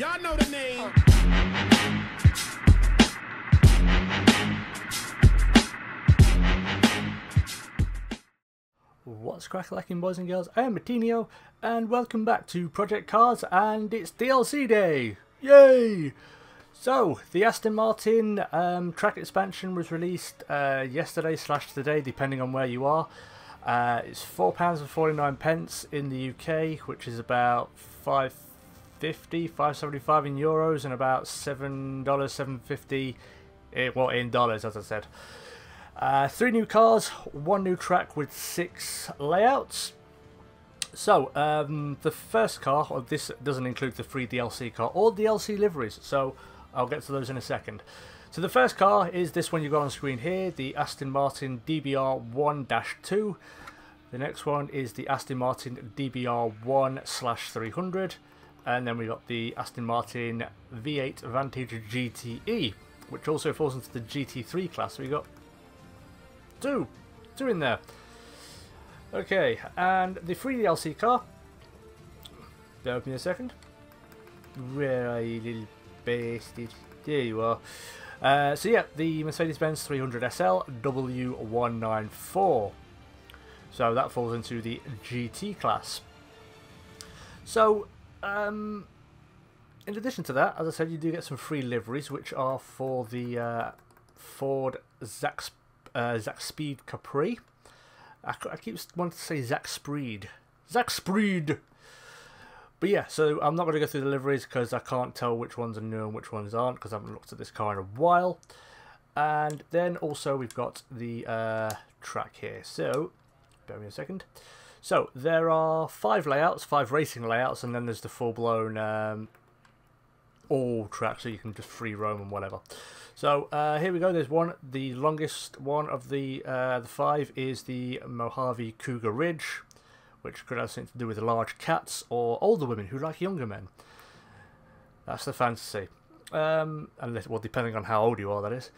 Y'all know the name. What's crack-lacking, boys and girls? I am Matinio, and welcome back to Project Cars, and it's DLC day! Yay! So, the Aston Martin track expansion was released yesterday/today, depending on where you are. It's £4.49 in the UK, which is about £5.75 in euros, and about $7.50 in dollars, as I said. 3 new cars, 1 new track with 6 layouts. So, the first car, or this doesn't include the free DLC car or DLC liveries, so I'll get to those in a second. So the first car is this one you've got on screen here, the Aston Martin DBR 1-2. The next one is the Aston Martin DBR 1/300. And then we got the Aston Martin V8 Vantage GTE, which also falls into the GT3 class. So we got two in there. Okay, and the free DLC car. Bear with me a second. Where are you, little bastard? There you are. So yeah, the Mercedes-Benz 300 SL W194. So that falls into the GT class. So, in addition to that, as I said, you do get some free liveries, which are for the Ford Zaxpeed Capri. I keep wanting to say Zaxpeed. But yeah, so I'm not going to go through the liveries because I can't tell which ones are new and which ones aren't, because I haven't looked at this car in a while. And then also we've got the track here. So, bear with me a second. So, there are 5 layouts, 5 racing layouts, and then there's the full-blown all track, so you can just free roam and whatever. So, here we go. There's one. The longest one of the 5 is the Mojave Cougar Ridge, which could have something to do with large cats or older women who like younger men. That's the fantasy. Unless, well, depending on how old you are, that is.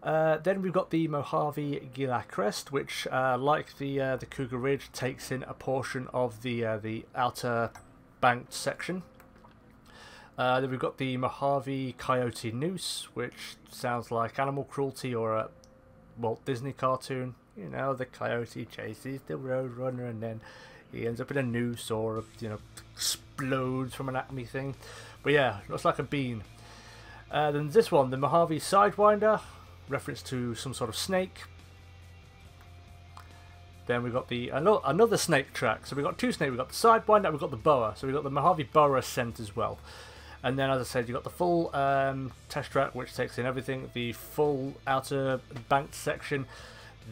Then we've got the Mojave Gila Crest, which, like the Cougar Ridge, takes in a portion of the outer banked section. Then we've got the Mojave Coyote Noose, which sounds like animal cruelty or a Walt Disney cartoon. You know, the coyote chases the roadrunner and then he ends up in a noose, or, you know, explodes from an Acme thing. But yeah, looks like a bean. Then this one, the Mojave Sidewinder, reference to some sort of snake. Then we've got the another snake track. So we've got 2 snakes. We've got the Sidewinder, we've got the Boa. So we've got the Mojave Boa Ascent as well. And then, as I said, you've got the full test track, which takes in everything. The full outer banked section.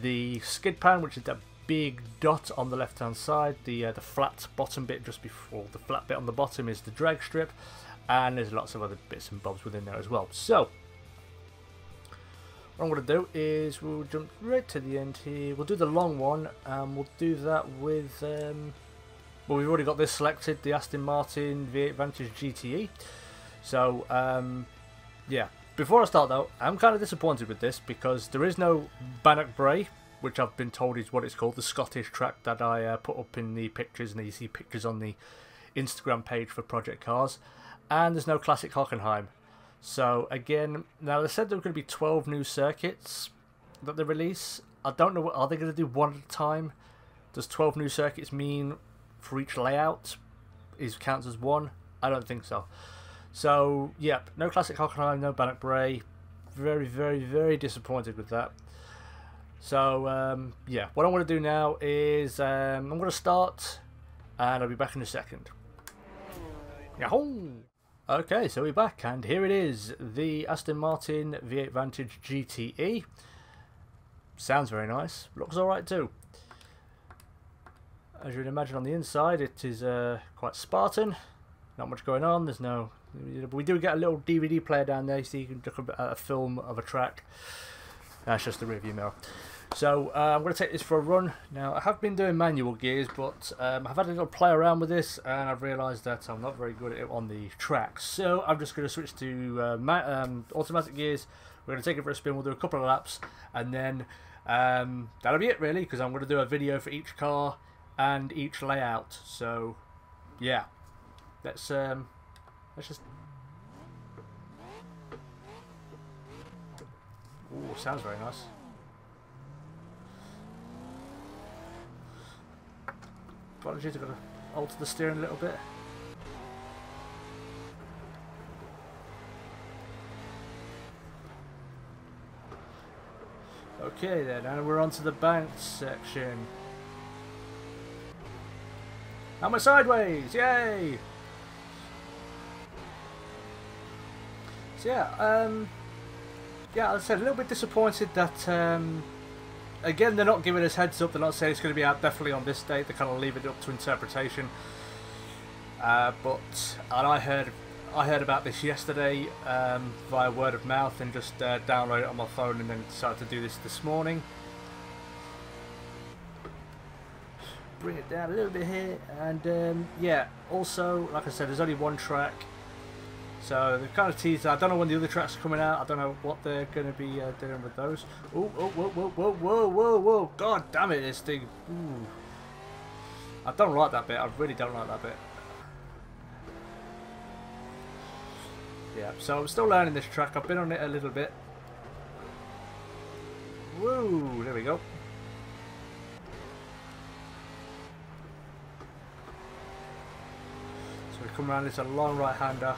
The skid pan, which is that big dot on the left-hand side. The flat bottom bit just before the flat bit on the bottom is the drag strip. And there's lots of other bits and bobs within there as well. So, what I'm going to do is we'll jump right to the end here. We'll do the long one, and we'll do that with... well, we've already got this selected, the Aston Martin V8 Vantage GTE. So, yeah. Before I start though, I'm kind of disappointed with this because there is no Bannock Bray, which I've been told is what it's called, the Scottish track that I put up in the pictures, and you see pictures on the Instagram page for Project Cars. And there's no Classic Hockenheim. So again, now they said there were going to be 12 new circuits that they release. I don't know, are they going to do one at a time? Does 12 new circuits mean for each layout is counts as one? I don't think so. So, yep, no Classic Hockenheim, no Bannock Bray. Very, very, very disappointed with that. So, yeah, what I want to do now is I'm going to start, and I'll be back in a second. Yahoo! Okay, so we're back, and here it is, the Aston Martin V8 Vantage GTE. Sounds very nice, looks alright too. As you would imagine, on the inside, it is quite Spartan. Not much going on. There's no. We do get a little DVD player down there, so you can look at a film of a track. That's just the rearview mirror. So I'm going to take this for a run. Now, I have been doing manual gears, but I've had a little play around with this, and I've realised that I'm not very good at it on the track. So I'm just going to switch to automatic gears. We're going to take it for a spin. We'll do a couple of laps, and then that'll be it really, because I'm going to do a video for each car and each layout. So yeah, let's just Ooh, sounds very nice. Apologies, I've got to alter the steering a little bit. Okay then, and we're on to the banked section. And we're sideways! Yay! So yeah, as I said, a little bit disappointed that, again, they're not giving us heads up. They're not saying it's going to be out definitely on this date. They're kind of leaving it up to interpretation. But I heard about this yesterday via word of mouth, and just downloaded it on my phone, and then decided to do this morning. Bring it down a little bit here, and yeah, also, like I said, there's only one track, so they've kind of teased. I don't know when the other tracks are coming out. I don't know what they're going to be doing with those. Oh, oh, whoa, whoa, whoa, whoa, whoa, whoa! God damn it, this thing! Ooh. I don't like that bit. I really don't like that bit. Yeah, so I'm still learning this track. I've been on it a little bit. Woo! There we go. So we come around. It's a long right-hander.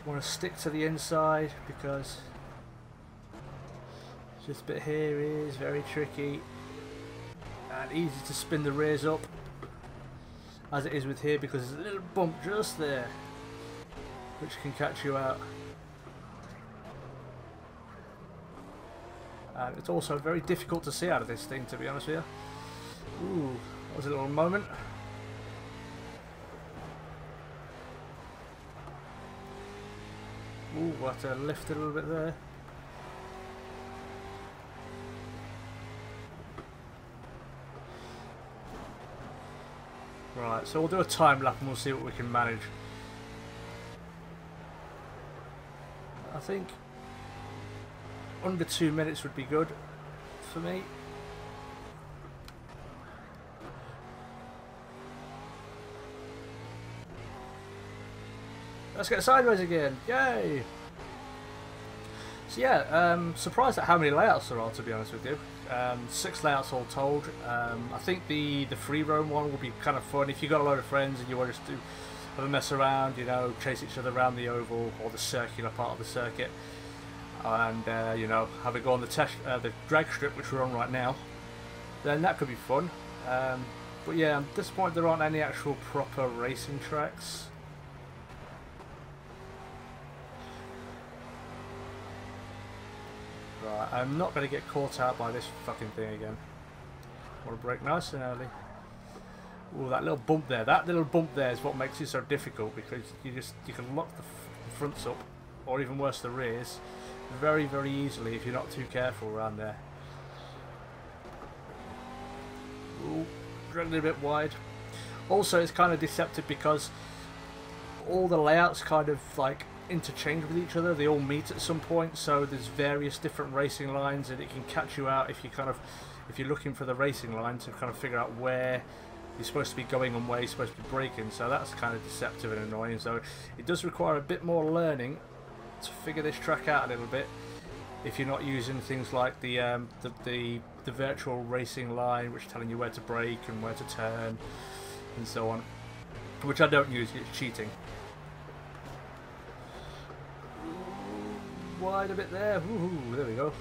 Want to stick to the inside because this bit here is very tricky and easy to spin the rears up, as it is with here, because there's a little bump just there which can catch you out. And it's also very difficult to see out of this thing, to be honest with you. Ooh, that was a little moment. Ooh, what a lift a little bit there. Right, so we'll do a time lap and we'll see what we can manage. I think under 2 minutes would be good for me. Let's get sideways again! Yay! So yeah, surprised at how many layouts there are, to be honest with you. 6 layouts all told. I think the free roam one will be kind of fun if you've got a load of friends and you want to have a mess around, you know, chase each other around the oval or the circular part of the circuit, and you know, have it go on the drag strip, which we're on right now. Then that could be fun. But yeah, I'm disappointed there aren't any actual proper racing tracks. Right, I'm not going to get caught out by this fucking thing again. I want to brake nice and early. Ooh, that little bump there. That little bump there is what makes it so difficult, because you can lock the fronts up, or even worse, the rears, very, very easily if you're not too careful around there. Ooh, dragging it a bit wide. Also, it's kind of deceptive because all the layouts kind of like interchange with each other. They all meet at some point, so there's various different racing lines, and it can catch you out if you're looking for the racing line to kind of figure out where you're supposed to be going and where you're supposed to be braking. So that's kind of deceptive and annoying. So it does require a bit more learning to figure this track out a little bit if you're not using things like the virtual racing line, which is telling you where to brake and where to turn and so on, which I don't use. It's cheating. Wide a bit there. Ooh, there we go.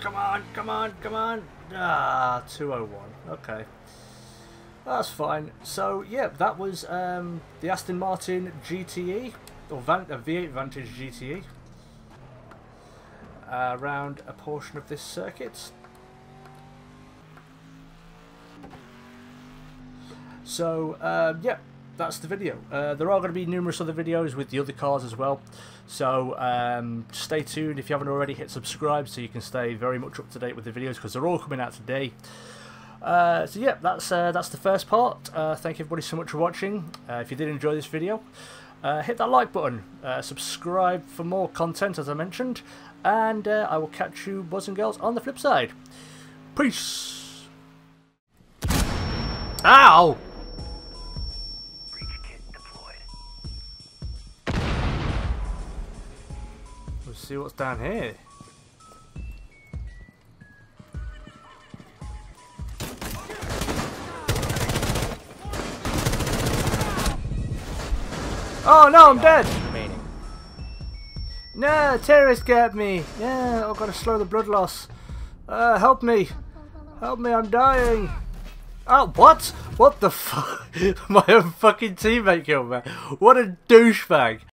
Come on, come on, come on. Ah, 201. Okay. That's fine. So, yeah, that was the Aston Martin GTE, or V8 Vantage GTE, around a portion of this circuit. So, yeah, that's the video. There are going to be numerous other videos with the other cars as well. So, stay tuned. If you haven't already, hit subscribe so you can stay very much up to date with the videos, because they're all coming out today. So, yeah, that's the first part. Thank you everybody so much for watching. If you did enjoy this video, hit that like button. Subscribe for more content, as I mentioned. And I will catch you, boys and girls, on the flip side. Peace! Ow! Breach kit deployed. Let's see what's down here. Oh no, I'm dead! Remaining. No, terrorists get me! Yeah, I've got to slow the blood loss. Help me! Help me, I'm dying! Oh, what? What the fuck? My own fucking teammate killed me. What a douchebag.